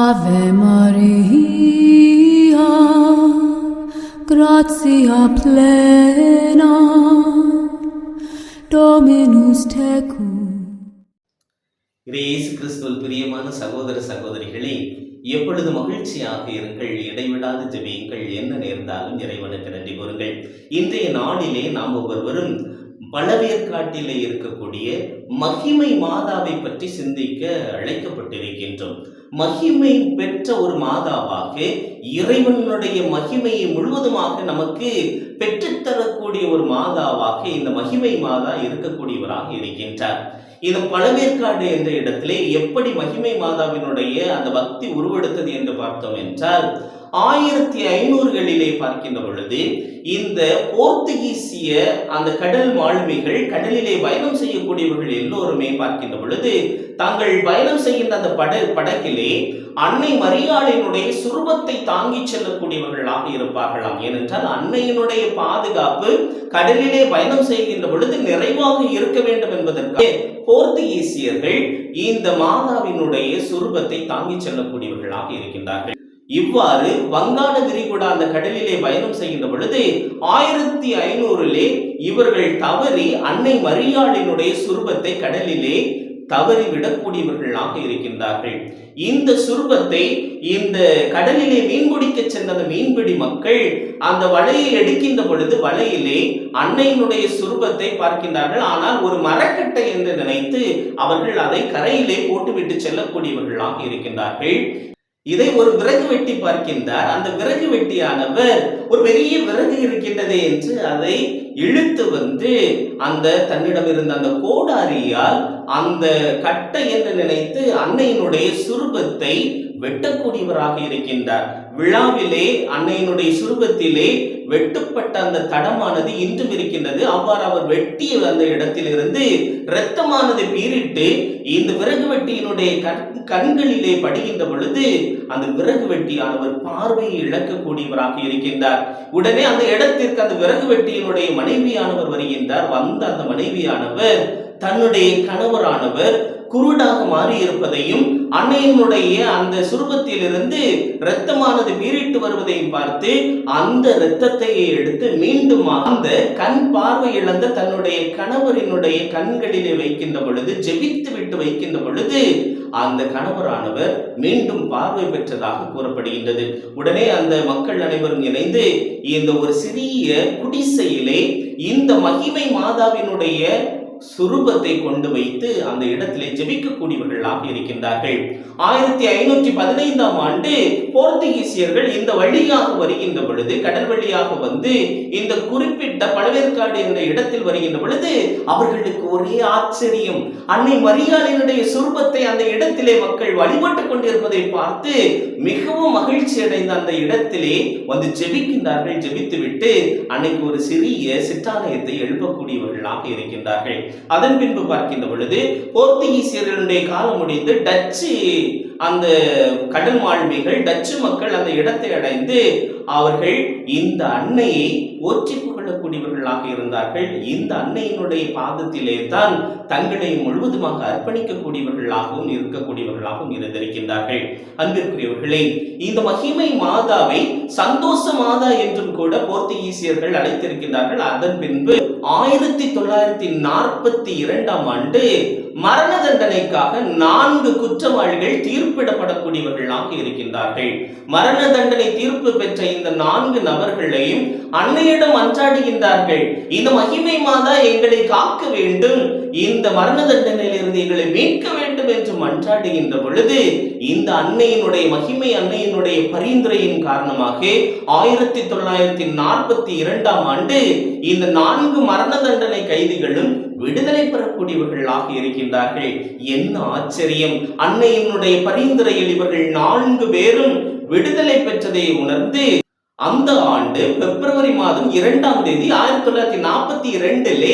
Ave Maria, gratia plena, Dominus tecum. இயேசு கிறிஸ்துவில் பிரியமான சகோதர சகோதரிகளே, எப்பொழுது மகிழ்ச்சியாக இருங்கள், இடைவிடாது ஜெபியுங்கள், என்ன நேர்ந்தாலும் இறைவனுக்கு நன்றி கூறுங்கள். இன்றைய நாளிலே நாம் ஒவ்வொருவரும் பழவேற்காட்டிலே இருக்கக்கூடிய மகிமை மாதாவை பற்றி சிந்திக்க அழைக்கப்பட்டிருக்கின்றோம். மகிமை பெற்ற ஒரு மாதாவாக, இறைவனுடைய மகிமையை முழுவதுமாக நமக்கு பெற்றுத்தரக்கூடிய ஒரு மாதாவாக இந்த மகிமை மாதா இருக்கக்கூடியவராக இருக்கின்றார். இந்த பழவேற்காடு என்ற இடத்திலே எப்படி மகிமை மாதாவினுடைய அந்த பக்தி உருவெடுத்தது என்று பார்த்தோம் என்றால், 1500களிலே பார்க்கின்ற பொழுது இந்த போர்த்துகீசிய அந்த கடல் மாலுமிகள், கடலிலே பயணம் செய்யக்கூடியவர்கள் எல்லோருமே பார்க்கின்ற பொழுது தாங்கள் பயணம் செய்கின்ற அந்த படகிலே அன்னை மரியாளினுடைய சுரூபத்தை தாங்கி செல்லக்கூடியவர்களாக இருப்பார்களாம். ஏனென்றால் அன்னையினுடைய பாதுகாப்பு கடலிலே பயணம் செய்கின்ற பொழுது நிறைவாக இருக்க வேண்டும் என்பதற்காக போர்த்துகீசியர்கள் இந்த மாதாவினுடைய சுரூபத்தை தாங்கி செல்லக்கூடியவர்களாக இருக்கின்றார்கள். இவ்வாறு வங்காள விரிகுடா அந்த கடலிலே பயணம் செய்கின்ற பொழுது 1500லே இவர்கள் தவறி அன்னை மரியாளினுடைய சுரூபத்தை கடலிலே தவறிவிடக்கூடியவர்களாக இருக்கின்றார்கள். இந்த சுரூபத்தை இந்த கடலிலே மீன்பிடிக்க சென்ற அந்த மீன்பிடி மக்கள் அந்த வலையை எடுக்கின்ற பொழுது வலையிலே அன்னையினுடைய சுரூபத்தை பார்க்கின்றார்கள். ஆனால் ஒரு மரக்கட்டை என்று நினைத்து அவர்கள் அதை கரையிலே போட்டுவிட்டு செல்லக்கூடியவர்களாக இருக்கின்றார்கள். இதை ஒரு விறகு வெட்டி பார்க்கின்றார். அந்த விறகு வெட்டியானவர் ஒரு பெரிய விறகு இருக்கின்றது என்று அதை இழுத்து வந்து அந்த தன்னிடம் இருந்த அந்த கோடாரியால் அந்த கட்டை என்று நினைத்து அன்னையினுடைய சுரூபத்தை வெட்டக்கூடியவராக இருக்கின்றார். விழாவிலே அன்னையினுடைய சுரூபத்திலே வெட்டுப்பட்ட அந்த தடமானது இன்றும் இருக்கின்றது. அவ்வாறு அவர் வெட்டிய அந்த இடத்திலிருந்து இரத்தமானது பீரிட்டு இந்த விறகு வெட்டியினுடைய கண்களிலே படுகின்ற பொழுது அந்த விறகு வெட்டியானவர் பார்வையை இழக்கக்கூடியவராக இருக்கின்றார். உடனே அந்த இடத்திற்கு அந்த விறகு வெட்டியினுடைய மனைவியானவர் வருகின்றார். வந்த அந்த மனைவியானவர் தன்னுடைய கணவரானவர் குருடாக மாறி இருப்பதையும் அன்னையினுடைய அந்த சுரூபத்திலிருந்து இரத்தமானது பீரிட்டு வருவதையும் பார்த்து அந்த இரத்தத்தை எடுத்து மீண்டும் அந்த கண் பார்வை இழந்த தன்னுடைய கணவரினுடைய கண்களிலே வைக்கின்ற பொழுது, ஜெபித்து விட்டு வைக்கின்ற பொழுது அந்த கணவரானவர் மீண்டும் பார்வை பெற்றதாக கூறப்படுகின்றது. உடனே அந்த மக்கள் அனைவரும் இணைந்து இந்த ஒரு சிறிய குடிசையிலே இந்த மகிமை மாதாவினுடைய சுரூபத்தை கொண்டு வைத்து அந்த இடத்திலே ஜெபிக்கக்கூடியவர்களாக இருக்கின்றார்கள். 1515ஆம் ஆண்டு போர்த்துகீசியர்கள் இந்த வழியாக வருகின்ற பொழுது, கடல் வழியாக வந்து இந்த குறிப்பிட்ட பழவேற்காடு என்ற இடத்தில் வருகின்ற பொழுது அவர்களுக்கு ஒரே ஆச்சரியம். அன்னை மரியாளினுடைய சுரூபத்தை அந்த இடத்திலே மக்கள் வழிபட்டுக் கொண்டிருப்பதை பார்த்து மிகவும் மகிழ்ச்சி அடைந்த அந்த இடத்திலே வந்து ஜெபிக்கின்றார்கள். ஜெபித்துவிட்டு அன்னைக்கு ஒரு சிறிய சிற்றாலயத்தை எழுப்பக்கூடியவர்களாக இருக்கின்றார்கள். அதன் பின்பு பார்க்கின்ற பொழுது போர்த்துகீசியர்களுடைய காலம் முடிந்து டச்சு அந்த கடல் மாலுமிகள், டச்சு மக்கள் அந்த இடத்தை அடைந்து அவர்கள் இந்த அன்னையை போற்றி புகழக்கூடியவர்களாக இருந்தார்கள். இந்த அன்னையினுடைய பாதத்திலே தான் தங்களை முழுவதுமாக அர்ப்பணிக்கக்கூடியவர்களாகவும் இருக்கக்கூடியவர்களாகவும் இருந்திருக்கின்றார்கள். அன்பிற்குரியவர்களே, இந்த மகிமை மாதாவை சந்தோஷ மாதா என்றும் கூட போர்த்துகீசியர்கள் அழைத்திருக்கின்றார்கள். அதன் பின்பு 1942ஆம் ஆண்டு மரண தண்டனைக்காக 4 குற்றவாளிகள் தீர்ப்பிடப்படக்கூடியவர்களாக இருக்கின்றார்கள். மரண தண்டனை தீர்ப்பு பெற்ற இந்த 4 நபர்களையும் அன்னையிடம் அன்றாடுகின்றார்கள். இந்த மகிமை மாதா எங்களை காக்க வேண்டும், இந்த மரண தண்டனையிலிருந்து எங்களை மீட்க வேண்டும் என்று மன்றாடுகின்ற பொழுது இந்த அன்னையினுடைய மகிமை அன்னையினுடைய பரிந்துரையின் காரணமாக 1942ஆம் ஆண்டு இந்த 4 மரண தண்டனை கைதிகளும் விடுதலை பெறக்கூடியவர்களாக இருக்கின்றார்கள். என்ன ஆச்சரியம்! அன்னையினுடைய பரிந்துரையில் இவர்கள் 4 பேரும் விடுதலை பெற்றதை உணர்ந்து அந்த ஆண்டு பிப்ரவரி மாதம் 2ஆம் தேதி 1942லே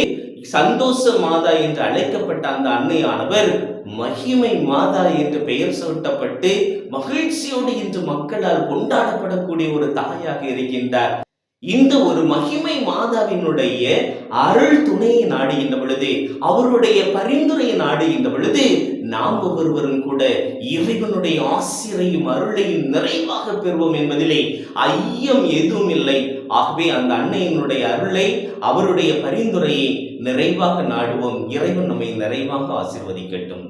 சந்தோஷ மாதா என்று அழைக்கப்பட்ட அந்த அன்னையானவர் மகிமை மாதா என்று பெயர் சூட்டப்பட்டு மகிழ்ச்சியோடு இன்று மக்களால் கொண்டாடப்படக்கூடிய ஒரு தாயாக இருக்கின்றார். இந்த ஒரு மகிமை மாதாவினுடைய அருள் துணையை நாடுகின்ற பொழுது, அவருடைய பரிந்துரையை நாடுகின்ற பொழுது, நாம் ஒவ்வொருவரும் கூட இறைவனுடைய ஆசிரையும் அருளையும் நிறைவாக பெறுவோம் என்பதிலே ஐயம் எதுவும் இல்லை. ஆகவே அந்த அன்னையினுடைய அருளை, அவருடைய பரிந்துரையை நிறைவாக நாடுவோம். இறைவன் நம்மை நிறைவாக ஆசீர்வதிக்கட்டும்.